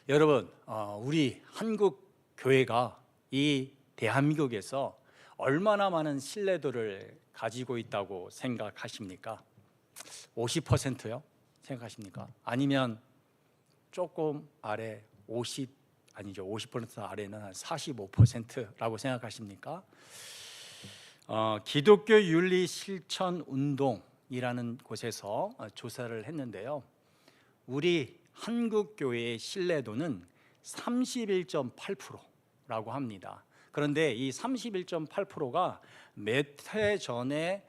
여러분, 우리 한국 교회가 이 대한민국에서 얼마나 많은 신뢰도를 가지고 있다고 생각하십니까? 50%요? 생각하십니까? 아니면 조금 아래 50 아니죠. 50% 아래는 한 45%라고 생각하십니까? 기독교 윤리 실천 운동이라는 곳에서 조사를 했는데요. 우리 한국 교회의 신뢰도는 31.8%라고 합니다. 그런데 이 31.8%가 몇 해 전에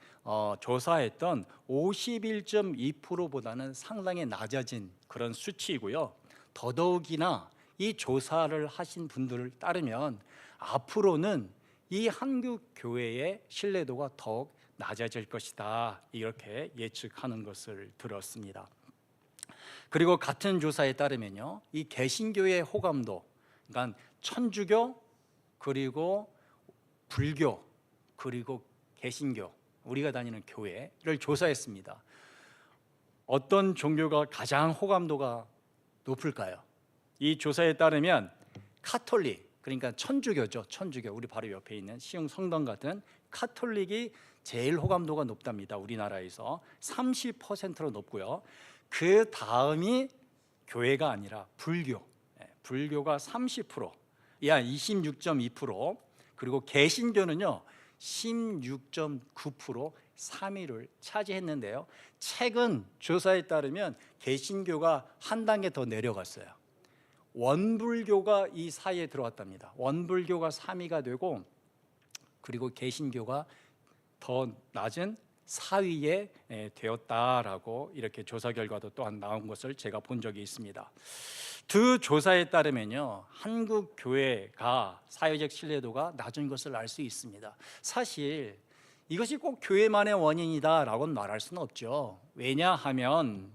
조사했던 51.2%보다는 상당히 낮아진 그런 수치이고요. 더더욱이나 이 조사를 하신 분들을 따르면 앞으로는 이 한국 교회의 신뢰도가 더욱 낮아질 것이다, 이렇게 예측하는 것을 들었습니다. 그리고 같은 조사에 따르면요, 이 개신교의 호감도, 그러니까 천주교 그리고 불교 그리고 개신교, 우리가 다니는 교회를 조사했습니다. 어떤 종교가 가장 호감도가 높을까요? 이 조사에 따르면 카톨릭, 그러니까 천주교죠. 천주교, 우리 바로 옆에 있는 시흥 성당 같은 카톨릭이 제일 호감도가 높답니다. 우리나라에서 30%로 높고요. 그 다음이 교회가 아니라 불교, 불교가 30%, 약 26.2%, 그리고 개신교는요 16.9%, 3위를 차지했는데요. 최근 조사에 따르면 개신교가 한 단계 더 내려갔어요. 원불교가 이 사이에 들어왔답니다. 원불교가 3위가 되고, 그리고 개신교가 더 낮은 4위에 되었다라고 이렇게 조사 결과도 또한 나온 것을 제가 본 적이 있습니다. 두 조사에 따르면요, 한국 교회가 사회적 신뢰도가 낮은 것을 알 수 있습니다. 사실 이것이 꼭 교회만의 원인이다라고는 말할 수는 없죠. 왜냐하면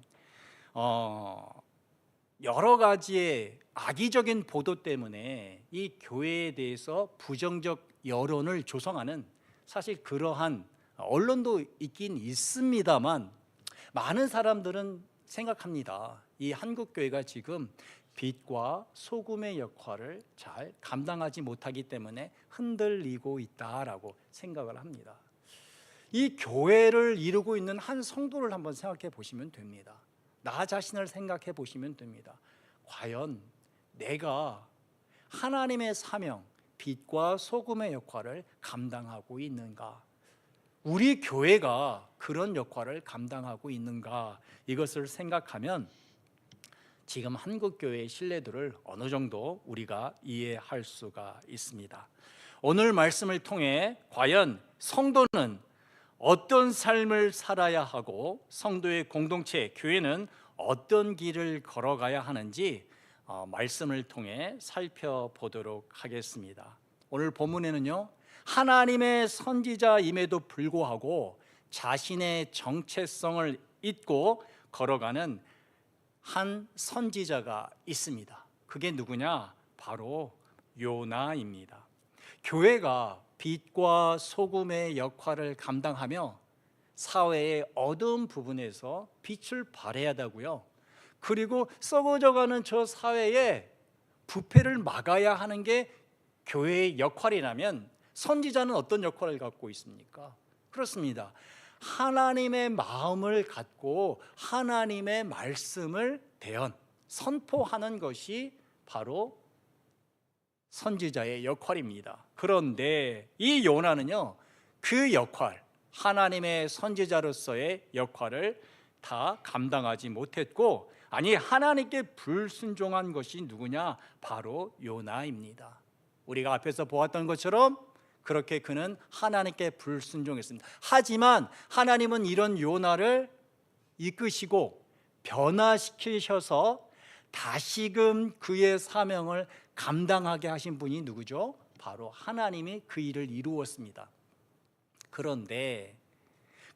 여러 가지의 악의적인 보도 때문에 이 교회에 대해서 부정적 여론을 조성하는, 사실 그러한 언론도 있긴 있습니다만, 많은 사람들은 생각합니다. 이 한국 교회가 지금 빛과 소금의 역할을 잘 감당하지 못하기 때문에 흔들리고 있다라고 생각을 합니다. 이 교회를 이루고 있는 한 성도를 한번 생각해 보시면 됩니다. 나 자신을 생각해 보시면 됩니다. 과연 내가 하나님의 사명, 빛과 소금의 역할을 감당하고 있는가? 우리 교회가 그런 역할을 감당하고 있는가? 이것을 생각하면 지금 한국 교회의 신뢰도를 어느 정도 우리가 이해할 수가 있습니다. 오늘 말씀을 통해 과연 성도는 어떤 삶을 살아야 하고, 성도의 공동체, 교회는 어떤 길을 걸어가야 하는지 말씀을 통해 살펴보도록 하겠습니다. 오늘 본문에는요, 하나님의 선지자임에도 불구하고 자신의 정체성을 잊고 걸어가는 한 선지자가 있습니다. 그게 누구냐? 바로 요나입니다. 교회가 빛과 소금의 역할을 감당하며 사회의 어두운 부분에서 빛을 발해야 한다고요. 그리고 썩어져가는 저 사회의 부패를 막아야 하는 게 교회의 역할이라면, 선지자는 어떤 역할을 갖고 있습니까? 그렇습니다. 하나님의 마음을 갖고 하나님의 말씀을 선포하는 것이 바로 선지자의 역할입니다. 그런데 이 요나는요, 그 역할, 하나님의 선지자로서의 역할을 다 감당하지 못했고, 아니 하나님께 불순종한 것이 누구냐? 바로 요나입니다. 우리가 앞에서 보았던 것처럼 그렇게 그는 하나님께 불순종했습니다. 하지만 하나님은 이런 요나를 이끄시고 변화시키셔서 다시금 그의 사명을 감당하게 하신 분이 누구죠? 바로 하나님이 그 일을 이루었습니다. 그런데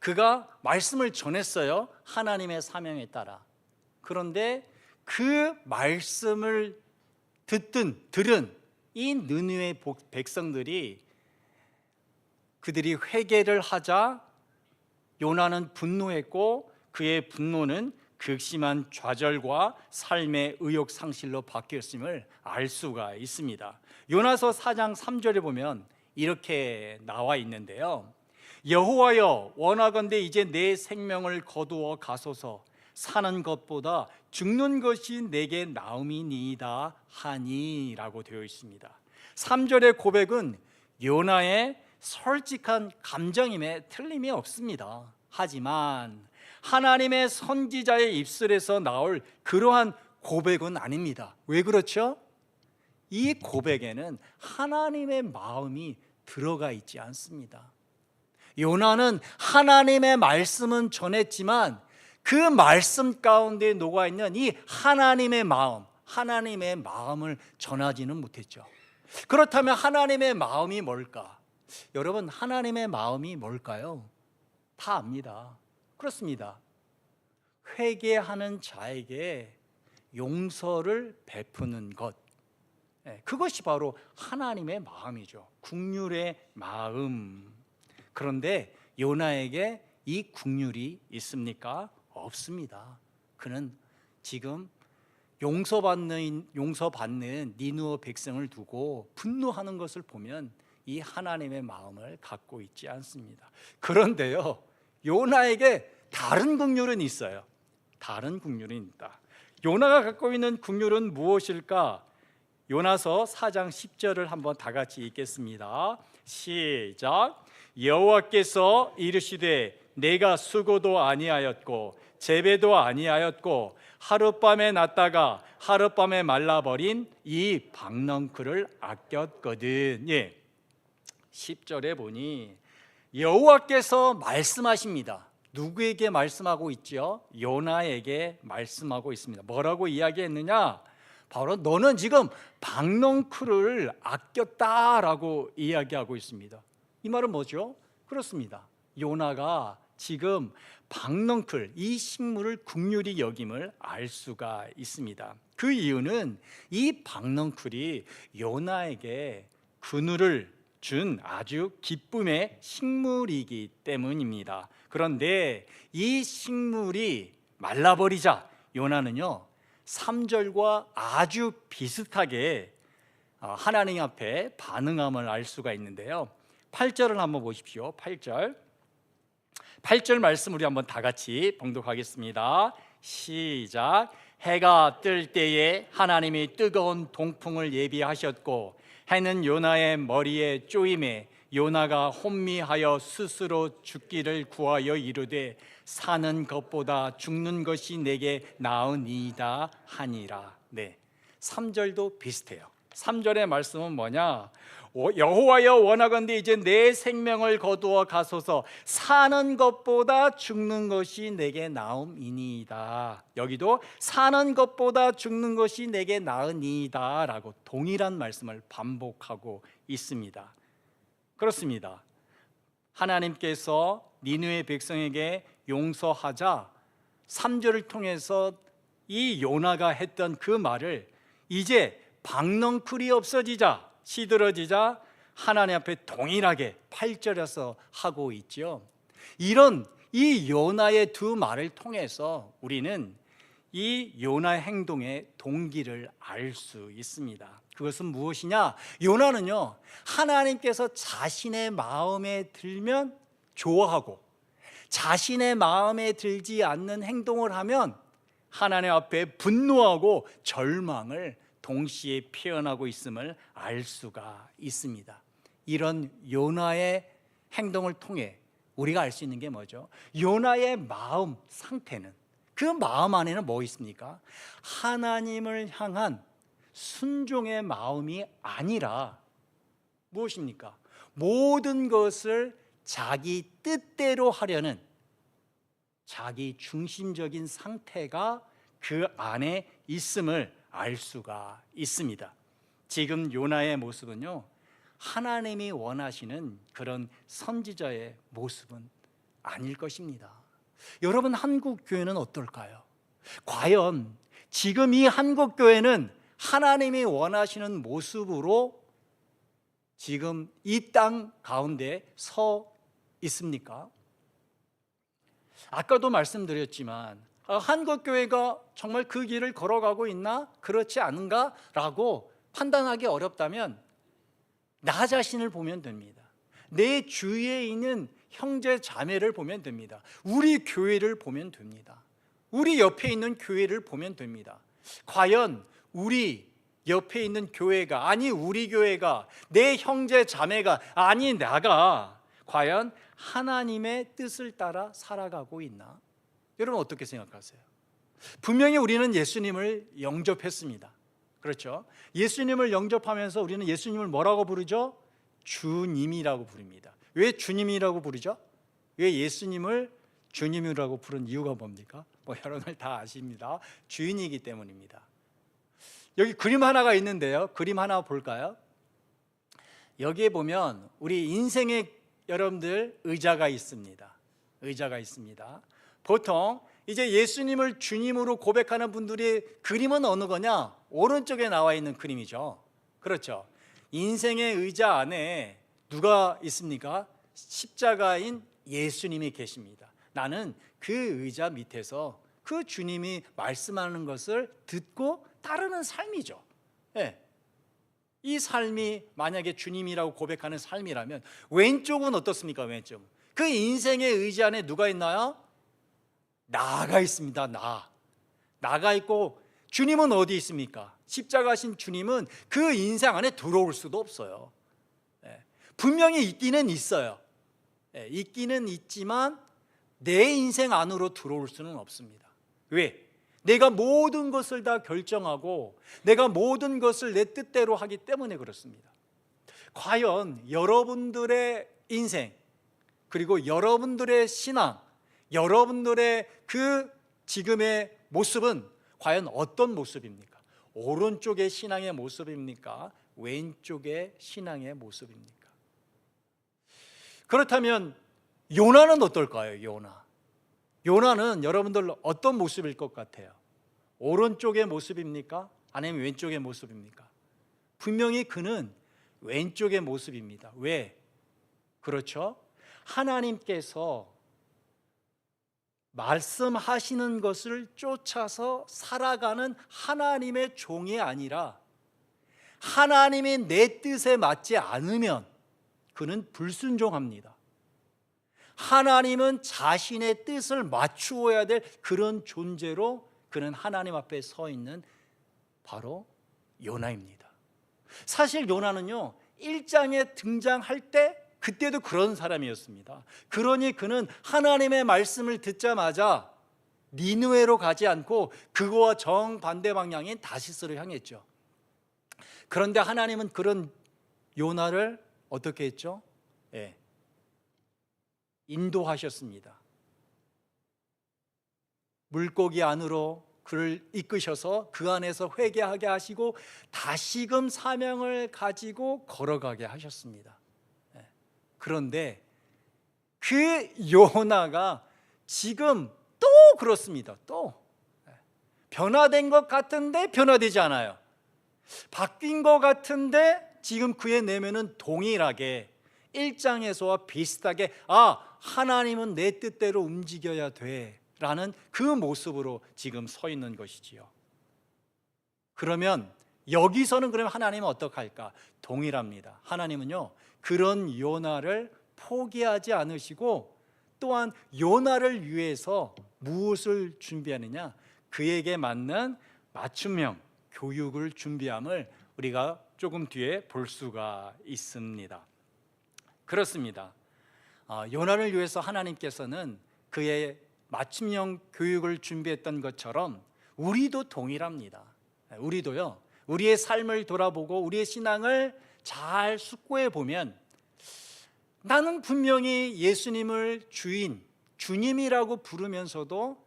그가 말씀을 전했어요. 하나님의 사명에 따라. 그런데 그 말씀을 들은 이 느느웨 백성들이, 그들이 회개를 하자 요나는 분노했고, 그의 분노는 극심한 좌절과 삶의 의욕 상실로 바뀌었음을 알 수가 있습니다. 요나서 4장 3절에 보면 이렇게 나와 있는데요. 여호와여, 원하건대 이제 내 생명을 거두어 가소서. 사는 것보다 죽는 것이 내게 나음이니이다 하니라고 되어 있습니다. 3절의 고백은 요나의 솔직한 감정임에 틀림이 없습니다. 하지만 하나님의 선지자의 입술에서 나올 그러한 고백은 아닙니다. 왜 그렇죠? 이 고백에는 하나님의 마음이 들어가 있지 않습니다. 요나는 하나님의 말씀은 전했지만 그 말씀 가운데 녹아있는 이 하나님의 마음을 전하지는 못했죠. 그렇다면 하나님의 마음이 뭘까? 여러분, 하나님의 마음이 뭘까요? 다 압니다. 그렇습니다. 회개하는 자에게 용서를 베푸는 것, 그것이 바로 하나님의 마음이죠. 긍휼의 마음. 그런데 요나에게 이 긍휼이 있습니까? 없습니다. 그는 지금 용서받는 니느웨 백성을 두고 분노하는 것을 보면 이 하나님의 마음을 갖고 있지 않습니다. 그런데요, 요나에게 다른 긍휼은 있어요. 다른 긍휼이 있다. 요나가 갖고 있는 긍휼은 무엇일까? 요나서 4장 10절을 한번 다 같이 읽겠습니다. 시작. 여호와께서 이르시되 내가 수고도 아니하였고 재배도 아니하였고 하룻밤에 났다가 하룻밤에 말라버린 이 박넝쿨을 아꼈거든. 10절에 보니 여호와께서 말씀하십니다. 누구에게 말씀하고 있죠? 요나에게 말씀하고 있습니다. 뭐라고 이야기했느냐? 바로 너는 지금 박넝쿨을 아꼈다라고 이야기하고 있습니다. 이 말은 뭐죠? 그렇습니다. 요나가 지금 박넝쿨, 이 식물을 긍휼히 여김을 알 수가 있습니다. 그 이유는 이 박넝쿨이 요나에게 그늘을 준 아주 기쁨의 식물이기 때문입니다. 그런데 이 식물이 말라버리자 요나는요 3절과 아주 비슷하게 하나님 앞에 반응함을 알 수가 있는데요. 8절을 한번 보십시오. 8절 말씀 우리 한번 다 같이 봉독하겠습니다. 시작. 해가 뜰 때에 하나님이 뜨거운 동풍을 예비하셨고 해는 요나의 머리에 쪼임에 요나가 혼미하여 스스로 죽기를 구하여 이르되 사는 것보다 죽는 것이 내게 나으니이다 하니라. 3절도 비슷해요. 3절의 말씀은 뭐냐? 여호와여 원하건대 이제 내 생명을 거두어 가소서. 사는 것보다 죽는 것이 내게 나음이니이다. 여기도 사는 것보다 죽는 것이 내게 나으니이다 라고 동일한 말씀을 반복하고 있습니다. 그렇습니다. 하나님께서 니느웨 백성에게 용서하자 3절을 통해서 이 요나가 했던 그 말을 이제 박넝쿨이 없어지자, 시들어지자 하나님 앞에 동일하게 8절에서 하고 있죠. 이런 이 요나의 두 말을 통해서 우리는 이 요나의 행동의 동기를 알 수 있습니다. 그것은 무엇이냐? 요나는요 하나님께서 자신의 마음에 들면 좋아하고 자신의 마음에 들지 않는 행동을 하면 하나님 앞에 분노하고 절망을 동시에 표현하고 있음을 알 수가 있습니다. 이런 요나의 행동을 통해 우리가 알 수 있는 게 뭐죠? 요나의 마음 상태는, 그 마음 안에는 뭐 있습니까? 하나님을 향한 순종의 마음이 아니라 무엇입니까? 모든 것을 자기 뜻대로 하려는 자기 중심적인 상태가 그 안에 있음을 알 수가 있습니다. 지금 요나의 모습은요 하나님이 원하시는 그런 선지자의 모습은 아닐 것입니다. 여러분, 한국 교회는 어떨까요? 과연 지금 이 한국 교회는 하나님이 원하시는 모습으로 지금 이 땅 가운데 서 있습니까? 아까도 말씀드렸지만 한국교회가 정말 그 길을 걸어가고 있나 그렇지 않은가 라고 판단하기 어렵다면 나 자신을 보면 됩니다. 내 주위에 있는 형제 자매를 보면 됩니다. 우리 교회를 보면 됩니다. 우리 옆에 있는 교회를 보면 됩니다. 과연 우리 옆에 있는 교회가, 아니 우리 교회가, 내 형제 자매가, 아니 나가 과연 하나님의 뜻을 따라 살아가고 있나? 여러분 어떻게 생각하세요? 분명히 우리는 예수님을 영접했습니다. 그렇죠? 예수님을 영접하면서 우리는 예수님을 뭐라고 부르죠? 주님이라고 부릅니다. 왜 주님이라고 부르죠? 왜 예수님을 주님이라고 부른 이유가 뭡니까? 여러분들 다 아십니다. 주인이기 때문입니다. 여기 그림 하나가 있는데요. 그림 하나 볼까요? 여기에 보면 우리 인생의 여러분들 의자가 있습니다. 의자가 있습니다. 보통 이제 예수님을 주님으로 고백하는 분들의 그림은 어느 거냐? 오른쪽에 나와 있는 그림이죠. 그렇죠? 인생의 의자 안에 누가 있습니까? 십자가인 예수님이 계십니다. 나는 그 의자 밑에서 그 주님이 말씀하는 것을 듣고 따르는 삶이죠. 네. 이 삶이 만약에 주님이라고 고백하는 삶이라면 왼쪽은 어떻습니까? 왼쪽 그 인생의 의자 안에 누가 있나요? 나가 있습니다. 나가 있고 주님은 어디 있습니까? 십자가신 주님은 그 인생 안에 들어올 수도 없어요. 분명히 있기는 있어요. 있기는 있지만 내 인생 안으로 들어올 수는 없습니다. 왜? 내가 모든 것을 다 결정하고 내가 모든 것을 내 뜻대로 하기 때문에 그렇습니다. 과연 여러분들의 인생, 그리고 여러분들의 신앙, 여러분들의 그 지금의 모습은 과연 어떤 모습입니까? 오른쪽의 신앙의 모습입니까? 왼쪽의 신앙의 모습입니까? 그렇다면 요나는 어떨까요? 요나는 여러분들 어떤 모습일 것 같아요? 오른쪽의 모습입니까? 아니면 왼쪽의 모습입니까? 분명히 그는 왼쪽의 모습입니다. 왜? 그렇죠? 하나님께서 말씀하시는 것을 쫓아서 살아가는 하나님의 종이 아니라 하나님이 내 뜻에 맞지 않으면 그는 불순종합니다. 하나님은 자신의 뜻을 맞추어야 될 그런 존재로 그는 하나님 앞에 서 있는 바로 요나입니다. 사실 요나는요 1장에 등장할 때 그때도 그런 사람이었습니다. 그러니 그는 하나님의 말씀을 듣자마자 니느웨로 가지 않고 그거와 정반대 방향인 다시스로 향했죠. 그런데 하나님은 그런 요나를 어떻게 했죠? 인도하셨습니다. 물고기 안으로 그를 이끄셔서 그 안에서 회개하게 하시고 다시금 사명을 가지고 걸어가게 하셨습니다. 그런데 그 요나가 지금 또 그렇습니다. 또 변화된 것 같은데 변화되지 않아요. 바뀐 것 같은데 지금 그의 내면은 동일하게 1장에서와 비슷하게 하나님은 내 뜻대로 움직여야 돼 라는 그 모습으로 지금 서 있는 것이지요. 그러면 여기서는 그러면 하나님은 어떻게 할까? 동일합니다. 하나님은요 그런 요나를 포기하지 않으시고 또한 요나를 위해서 무엇을 준비하느냐? 그에게 맞는 맞춤형 교육을 준비함을 우리가 조금 뒤에 볼 수가 있습니다. 그렇습니다. 요나를 위해서 하나님께서는 그의 맞춤형 교육을 준비했던 것처럼 우리도 동일합니다. 우리도요 우리의 삶을 돌아보고 우리의 신앙을 잘 숙고해 보면 나는 분명히 예수님을 주님이라고 부르면서도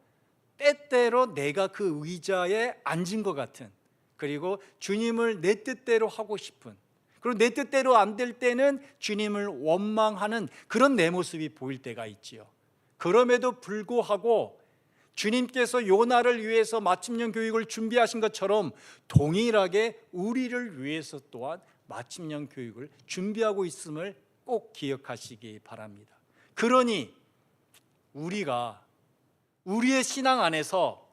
때때로 내가 그 의자에 앉은 것 같은, 그리고 주님을 내 뜻대로 하고 싶은, 그리고 내 뜻대로 안 될 때는 주님을 원망하는 그런 내 모습이 보일 때가 있지요. 그럼에도 불구하고 주님께서 요나를 위해서 맞춤형 교육을 준비하신 것처럼 동일하게 우리를 위해서 또한 맞춤형 교육을 준비하고 있음을 꼭 기억하시기 바랍니다. 그러니 우리가 우리의 신앙 안에서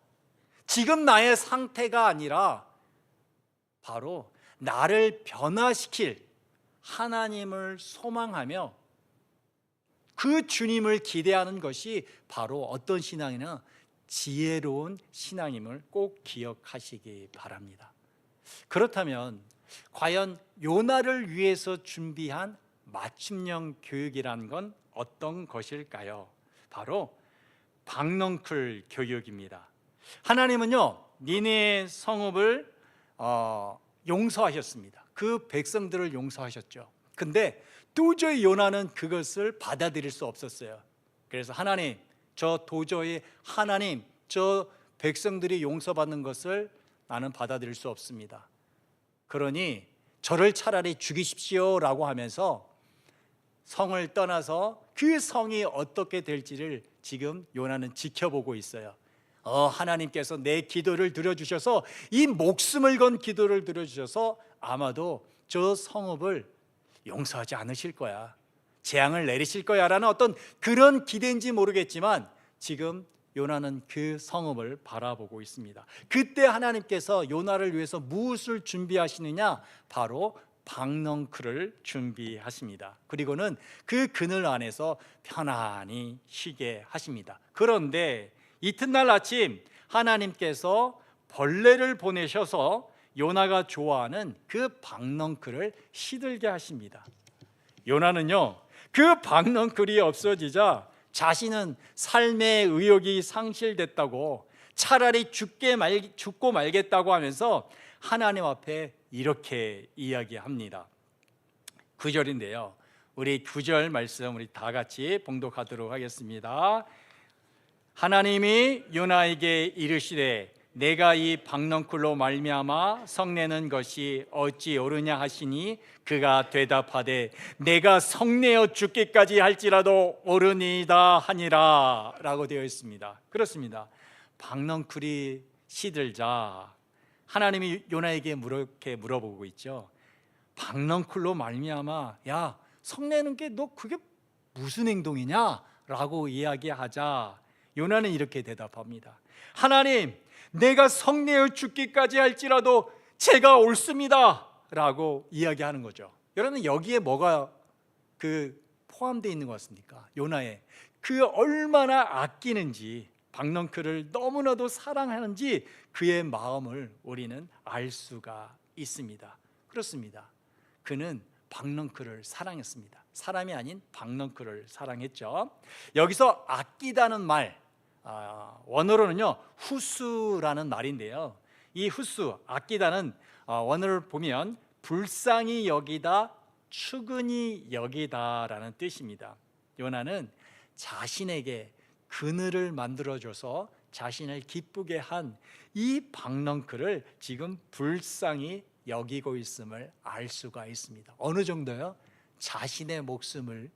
지금 나의 상태가 아니라 바로 나를 변화시킬 하나님을 소망하며 그 주님을 기대하는 것이 바로 어떤 신앙이냐? 지혜로운 신앙임을 꼭 기억하시기 바랍니다. 그렇다면 과연 요나를 위해서 준비한 맞춤형 교육이란 건 어떤 것일까요? 바로 박넝쿨 교육입니다. 하나님은요, 니네 성읍을 용서하셨습니다. 그 백성들을 용서하셨죠. 근데 도저히 요나는 그것을 받아들일 수 없었어요. 그래서 하나님, 저 백성들이 용서받는 것을 나는 받아들일 수 없습니다. 그러니 저를 차라리 죽이십시오라고 하면서 성을 떠나서 그 성이 어떻게 될지를 지금 요나는 지켜보고 있어요. 하나님께서 내 기도를 들어주셔서, 이 목숨을 건 기도를 들어주셔서 아마도 저 성읍을 용서하지 않으실 거야, 재앙을 내리실 거야 라는 어떤 그런 기대인지 모르겠지만 지금 요나는 그 성읍을 바라보고 있습니다. 그때 하나님께서 요나를 위해서 무엇을 준비하시느냐? 바로 박넝쿨을 준비하십니다. 그리고는 그 그늘 안에서 편안히 쉬게 하십니다. 그런데 이튿날 아침 하나님께서 벌레를 보내셔서 요나가 좋아하는 그 박넝쿨을 시들게 하십니다. 요나는요, 그 박넝쿨이 없어지자 자신은 삶의 의욕이 상실됐다고, 차라리 죽고 말겠다고 하면서 하나님 앞에 이렇게 이야기합니다. 9절인데요, 우리 9절 말씀 우리 다 같이 봉독하도록 하겠습니다. 하나님이 요나에게 이르시되 내가 이 박넝쿨로 말미암아 성내는 것이 어찌 옳으냐 하시니 그가 대답하되 내가 성내어 죽기까지 할지라도 옳으니이다 하니라 라고 되어 있습니다. 그렇습니다. 박넝쿨이 시들자 하나님이 요나에게 이렇게 물어보고 있죠. 박넝쿨로 말미암아 야, 성내는 게 너 그게 무슨 행동이냐? 라고 이야기하자 요나는 이렇게 대답합니다. 하나님, 내가 성내어 죽기까지 할지라도 제가 옳습니다 라고 이야기하는 거죠. 여러분, 여기에 뭐가 포함되어 있는 것 같습니까? 요나의 그 얼마나 아끼는지, 박넝쿨을 너무나도 사랑하는지 그의 마음을 우리는 알 수가 있습니다. 그렇습니다. 그는 박넝쿨을 사랑했습니다. 사람이 아닌 박넝쿨을 사랑했죠. 여기서 아끼다는 말, 원어로는요 후수라는 말인데요, 이 후수, 아끼다는 원어를 보면 불쌍히 여기다, 추근히 여기다라는 뜻입니다. 요나는 자신에게 그늘을 만들어줘서 자신을 기쁘게 한 이 박넝쿨을 지금 불쌍히 여기고 있음을 알 수가 있습니다. 어느 정도요? 자신의 목숨을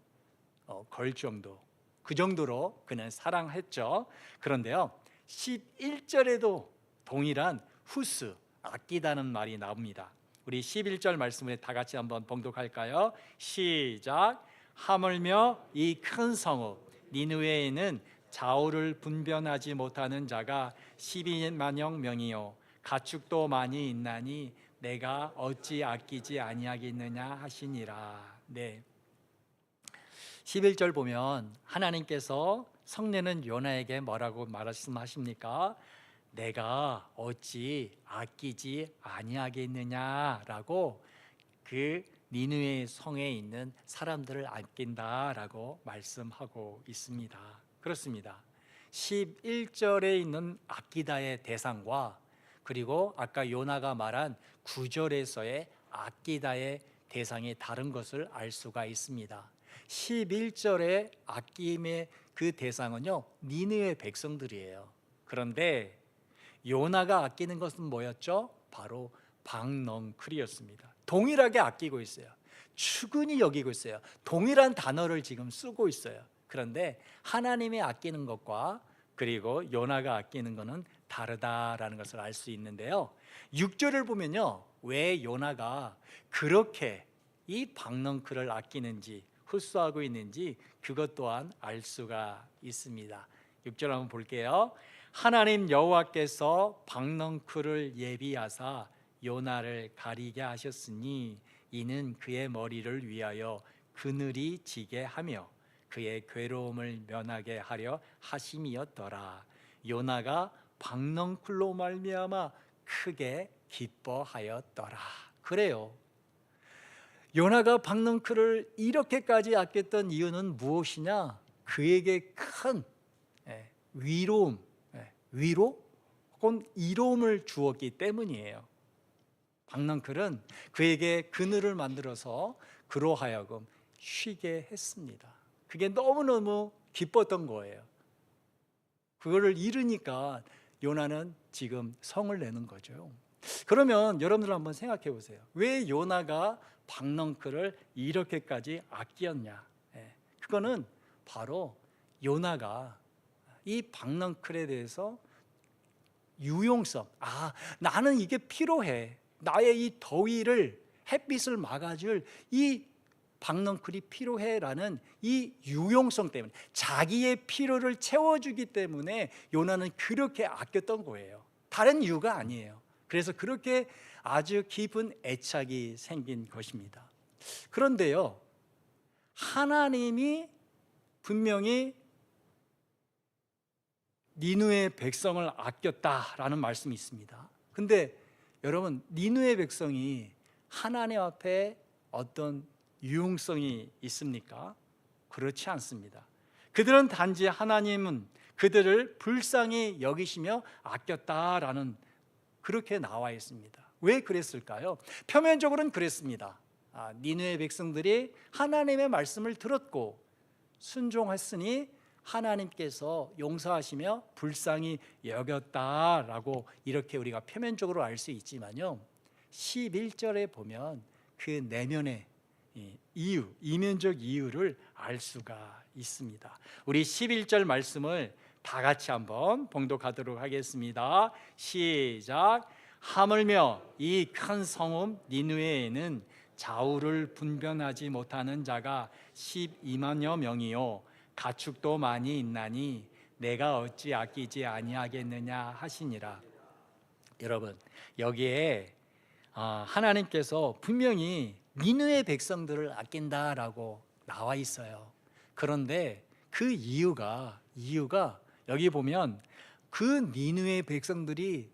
걸 정도, 그 정도로 그는 사랑했죠. 그런데요 11절에도 동일한 후스, 아끼다는 말이 나옵니다. 우리 11절 말씀을 다 같이 한번 봉독할까요? 시작. 하물며 이 큰 성읍 니느웨에는 좌우를 분변하지 못하는 자가 12만여 명이요 가축도 많이 있나니 내가 어찌 아끼지 아니하겠느냐 하시니라. 네, 11절 보면 하나님께서 성내는 요나에게 뭐라고 말씀하십니까? 내가 어찌 아끼지 아니하겠느냐라고 그 니느웨 성에 있는 사람들을 아낀다라고 말씀하고 있습니다. 그렇습니다. 11절에 있는 아끼다의 대상과 그리고 아까 요나가 말한 9절에서의 아끼다의 대상이 다른 것을 알 수가 있습니다. 11절의 아낌의 그 대상은요 니느웨 백성들이에요. 그런데 요나가 아끼는 것은 뭐였죠? 바로 박넝쿨이었습니다. 동일하게 아끼고 있어요. 추근히 여기고 있어요. 동일한 단어를 지금 쓰고 있어요. 그런데 하나님이 아끼는 것과 그리고 요나가 아끼는 것은 다르다라는 것을 알 수 있는데요, 6절을 보면요 왜 요나가 그렇게 이 박넝쿨을 아끼는지 흡수하고 있는지 그것 또한 알 수가 있습니다. 6절 한번 볼게요. 하나님 여호와께서 박넝쿨을 예비하사 요나를 가리게 하셨으니 이는 그의 머리를 위하여 그늘이 지게 하며 그의 괴로움을 면하게 하려 하심이었더라. 요나가 박넝쿨로 말미암아 크게 기뻐하였더라. 그래요. 요나가 박넝쿨을 이렇게까지 아꼈던 이유는 무엇이냐? 그에게 큰 위로움, 위로 혹은 이로움을 주었기 때문이에요. 박넝쿨은 그에게 그늘을 만들어서 그로 하여금 쉬게 했습니다. 그게 너무너무 기뻤던 거예요. 그거를 잃으니까 요나는 지금 성을 내는 거죠. 그러면 여러분들 한번 생각해 보세요. 왜 요나가 박넝쿨을 이렇게까지 아꼈냐? 그거는 바로 요나가 이 박넝쿨에 대해서 유용성, 나는 이게 필요해. 나의 이 더위를, 햇빛을 막아줄 이 박넝쿨이 필요해라는 이 유용성 때문에, 자기의 필요를 채워주기 때문에 요나는 그렇게 아꼈던 거예요. 다른 이유가 아니에요. 그래서 그렇게 아주 깊은 애착이 생긴 것입니다. 그런데요, 하나님이 분명히 니느웨 백성을 아꼈다라는 말씀이 있습니다. 근데 여러분, 니느웨 백성이 하나님 앞에 어떤 유용성이 있습니까? 그렇지 않습니다. 그들은 단지 하나님은 그들을 불쌍히 여기시며 아꼈다라는, 그렇게 나와 있습니다. 왜 그랬을까요? 표면적으로는 그랬습니다. 니느웨 백성들이 하나님의 말씀을 들었고 순종했으니 하나님께서 용서하시며 불쌍히 여겼다라고 이렇게 우리가 표면적으로 알 수 있지만요, 11절에 보면 그 내면의 이유, 이면적 이유를 알 수가 있습니다. 우리 11절 말씀을 다 같이 한번 봉독하도록 하겠습니다. 시작. 하물며 이 큰 성읍 니느웨에는 좌우를 분별하지 못하는 자가 12만여 명이요 가축도 많이 있나니 내가 어찌 아끼지 아니하겠느냐 하시니라. 여러분, 여기에 하나님께서 분명히 니느웨 백성들을 아낀다라고 나와 있어요. 그런데 그 이유가 여기 보면 그 니느웨 백성들이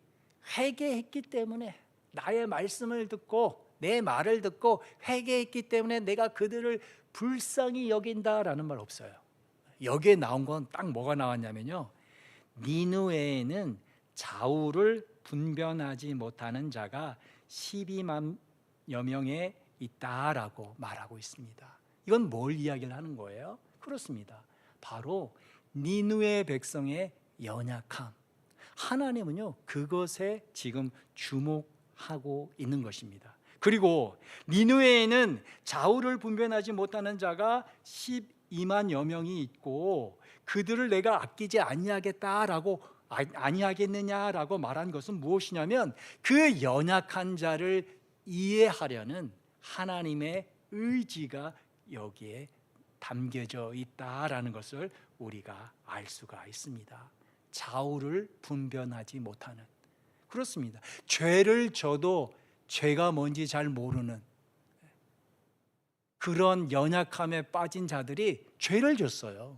회개했기 때문에, 나의 말씀을 듣고 내 말을 듣고 회개했기 때문에 내가 그들을 불쌍히 여긴다라는 말 없어요. 여기에 나온 건 딱 뭐가 나왔냐면요, 니느웨에는 좌우를 분별하지 못하는 자가 12만여 명에 있다라고 말하고 있습니다. 이건 뭘 이야기를 하는 거예요? 그렇습니다. 바로 니느웨 백성의 연약함, 하나님은요 그것에 지금 주목하고 있는 것입니다. 그리고 니느웨에는 좌우를 분별하지 못하는 자가 12만여 명이 있고 그들을 내가 아끼지 아니하겠느냐라고 말한 것은 무엇이냐면, 그 연약한 자를 이해하려는 하나님의 의지가 여기에 담겨져 있다라는 것을 우리가 알 수가 있습니다. 좌우를 분별하지 못하는, 그렇습니다. 죄를 져도 죄가 뭔지 잘 모르는 그런 연약함에 빠진 자들이 죄를 졌어요.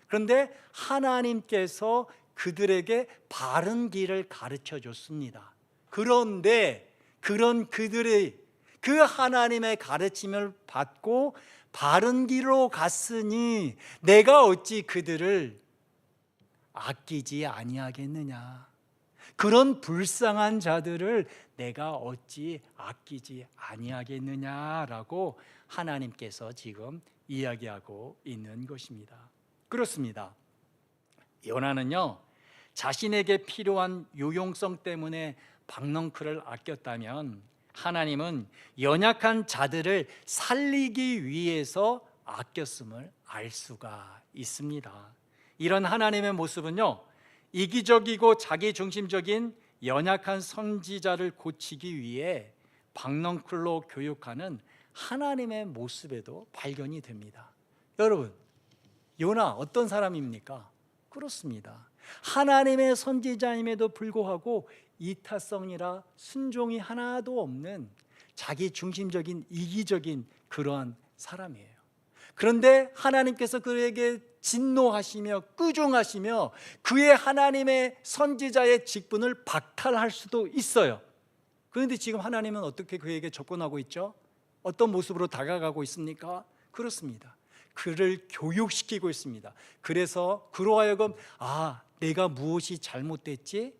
그런데 하나님께서 그들에게 바른 길을 가르쳐 줬습니다. 그런데 그런 그들의 그 하나님의 가르침을 받고 바른 길로 갔으니 내가 어찌 그들을 아끼지 아니하겠느냐, 그런 불쌍한 자들을 내가 어찌 아끼지 아니하겠느냐라고 하나님께서 지금 이야기하고 있는 것입니다. 그렇습니다. 요나는요 자신에게 필요한 유용성 때문에 박넝쿨을 아꼈다면, 하나님은 연약한 자들을 살리기 위해서 아꼈음을 알 수가 있습니다. 이런 하나님의 모습은요, 이기적이고 자기중심적인 연약한 선지자를 고치기 위해 박넝쿨로 교육하는 하나님의 모습에도 발견이 됩니다. 여러분, 요나 어떤 사람입니까? 그렇습니다. 하나님의 선지자임에도 불구하고 이타성이라 순종이 하나도 없는 자기 중심적인 이기적인 그러한 사람이에요. 그런데 하나님께서 그에게 진노하시며 끄중하시며 그의 하나님의 선지자의 직분을 박탈할 수도 있어요. 그런데 지금 하나님은 어떻게 그에게 접근하고 있죠? 어떤 모습으로 다가가고 있습니까? 그렇습니다. 그를 교육시키고 있습니다. 그래서 그로 하여금 내가 무엇이 잘못됐지?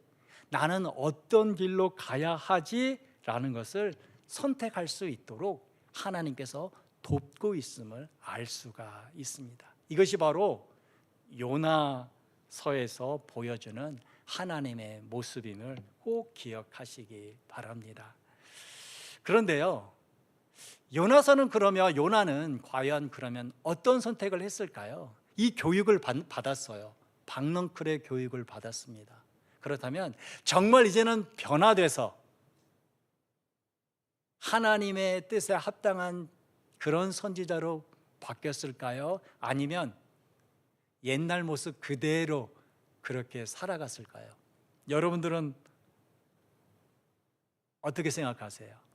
나는 어떤 길로 가야 하지? 라는 것을 선택할 수 있도록 하나님께서 돕고 있음을 알 수가 있습니다. 이것이 바로 요나서에서 보여주는 하나님의 모습임을 꼭 기억하시기 바랍니다. 그런데요, 요나는 과연 그러면 어떤 선택을 했을까요? 이 교육을 받았어요. 박넝쿨의 교육을 받았습니다. 그렇다면 정말 이제는 변화돼서 하나님의 뜻에 합당한 그런 선지자로 바뀌었을까요? 아니면 옛날 모습 그대로 그렇게 살아갔을까요? 여러분들은 어떻게 생각하세요?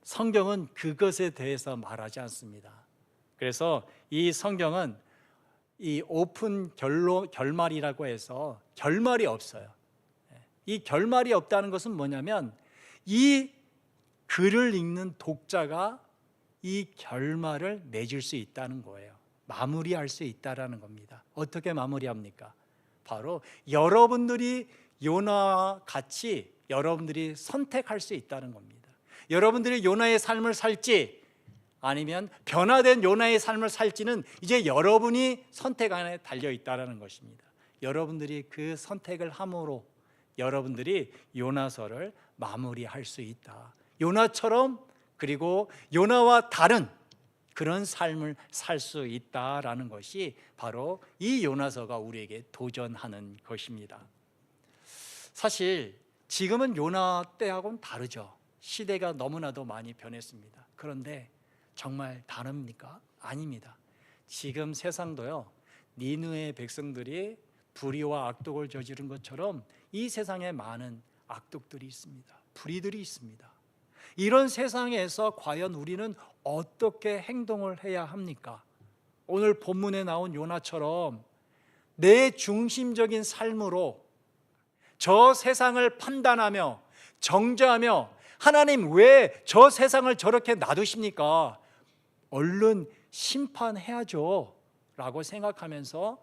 성경은 그것에 대해서 말하지 않습니다. 그래서 이 성경은 이 오픈 결말이라고 해서 결말이 없어요. 이 결말이 없다는 것은 뭐냐면 이 글을 읽는 독자가 이 결말을 맺을 수 있다는 거예요. 마무리할 수 있다는 겁니다. 어떻게 마무리합니까? 바로 여러분들이 요나와 같이 여러분들이 선택할 수 있다는 겁니다. 여러분들이 요나의 삶을 살지 아니면 변화된 요나의 삶을 살지는 이제 여러분이 선택 안에 달려 있다는 것입니다. 여러분들이 그 선택을 함으로 여러분들이 요나서를 마무리할 수 있다. 요나처럼 그리고 요나와 다른 그런 삶을 살 수 있다라는 것이 바로 이 요나서가 우리에게 도전하는 것입니다. 사실 지금은 요나 때하고는 다르죠. 시대가 너무나도 많이 변했습니다. 그런데 정말 다릅니까? 아닙니다. 지금 세상도요, 니느웨 백성들이 불의와 악독을 저지른 것처럼 이 세상에 많은 악독들이 있습니다. 불의들이 있습니다. 이런 세상에서 과연 우리는 어떻게 행동을 해야 합니까? 오늘 본문에 나온 요나처럼 내 중심적인 삶으로 저 세상을 판단하며 정죄하며 하나님 왜 저 세상을 저렇게 놔두십니까? 얼른 심판해야죠 라고 생각하면서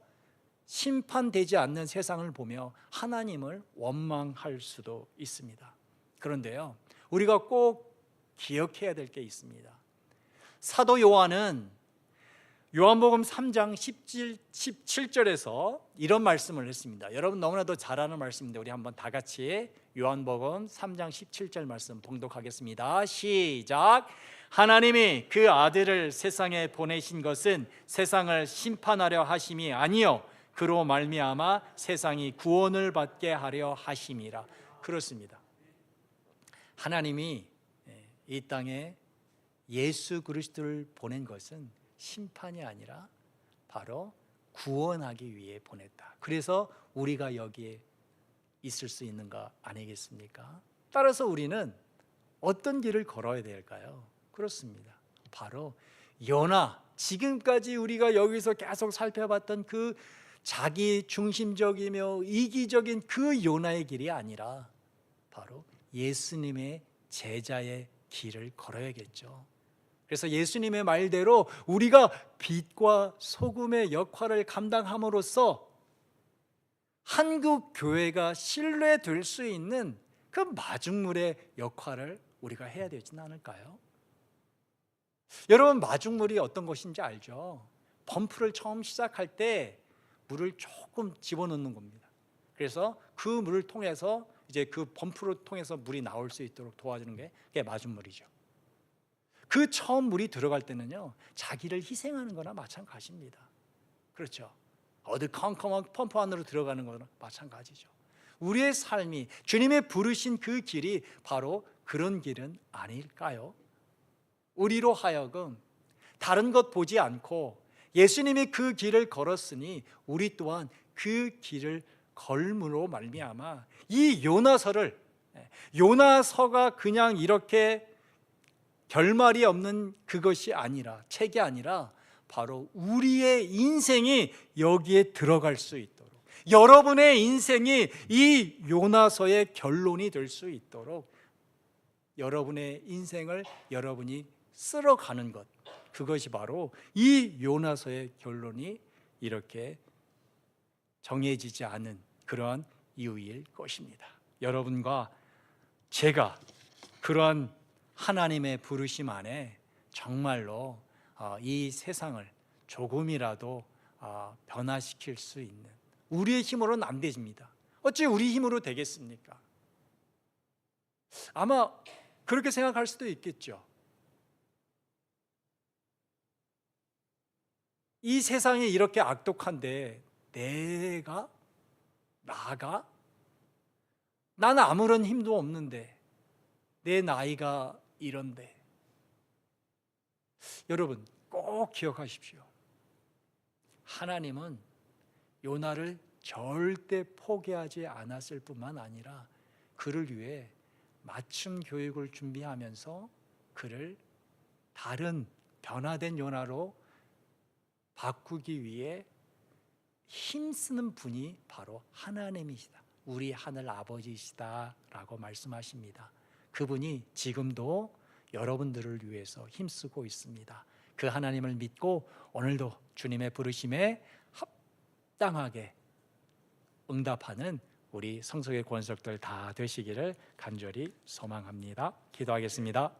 심판되지 않는 세상을 보며 하나님을 원망할 수도 있습니다. 그런데요, 우리가 꼭 기억해야 될 게 있습니다. 사도 요한은 요한복음 3장 17절에서 이런 말씀을 했습니다. 여러분 너무나도 잘 아는 말씀인데 우리 한번 다 같이 요한복음 3장 17절 말씀 봉독하겠습니다. 시작. 하나님이 그 아들을 세상에 보내신 것은 세상을 심판하려 하심이 아니요 그로 말미암아 세상이 구원을 받게 하려 하심이라. 그렇습니다. 하나님이 이 땅에 예수 그리스도를 보낸 것은 심판이 아니라 바로 구원하기 위해 보냈다. 그래서 우리가 여기에 있을 수 있는 거 아니겠습니까? 따라서 우리는 어떤 길을 걸어야 될까요? 그렇습니다. 바로 요나, 지금까지 우리가 여기서 계속 살펴봤던 그 자기 중심적이며 이기적인 그 요나의 길이 아니라 바로 예수님의 제자의 길을 걸어야겠죠. 그래서 예수님의 말대로 우리가 빛과 소금의 역할을 감당함으로써 한국 교회가 신뢰될 수 있는 그 마중물의 역할을 우리가 해야 되지는 않을까요? 여러분, 마중물이 어떤 것인지 알죠? 펌프를 처음 시작할 때 물을 조금 집어넣는 겁니다. 그래서 그 물을 통해서 이제 그 펌프를 통해서 물이 나올 수 있도록 도와주는 게 그게 마중물이죠. 그 처음 물이 들어갈 때는요, 자기를 희생하는 거나 마찬가지입니다. 그렇죠? 어디 컴컴한 펌프 안으로 들어가는 거나 마찬가지죠. 우리의 삶이 주님의 부르신 그 길이 바로 그런 길은 아닐까요? 우리로 하여금 다른 것 보지 않고 예수님이 그 길을 걸었으니 우리 또한 그 길을 걸음으로 말미암아 이 요나서가 그냥 이렇게 결말이 없는 그것이 아니라, 책이 아니라 바로 우리의 인생이 여기에 들어갈 수 있도록, 여러분의 인생이 이 요나서의 결론이 될 수 있도록 여러분의 인생을 여러분이 쓸어가는 것, 그것이 바로 이 요나서의 결론이 이렇게 정해지지 않은 그러한 이유일 것입니다. 여러분과 제가 그러한 하나님의 부르심 안에 정말로 이 세상을 조금이라도 변화시킬 수 있는, 우리의 힘으로는 안 됩니다. 어찌 우리 힘으로 되겠습니까? 아마 그렇게 생각할 수도 있겠죠. 이 세상이 이렇게 악독한데 나가? 나는 아무런 힘도 없는데, 내 나이가 이런데. 여러분 꼭 기억하십시오. 하나님은 요나를 절대 포기하지 않았을 뿐만 아니라 그를 위해 맞춤 교육을 준비하면서 그를 다른 변화된 요나로 바꾸기 위해 힘쓰는 분이 바로 하나님이시다, 우리 하늘 아버지시다라고 말씀하십니다. 그분이 지금도 여러분들을 위해서 힘쓰고 있습니다. 그 하나님을 믿고 오늘도 주님의 부르심에 합당하게 응답하는 우리 성소의 권속들 다 되시기를 간절히 소망합니다. 기도하겠습니다.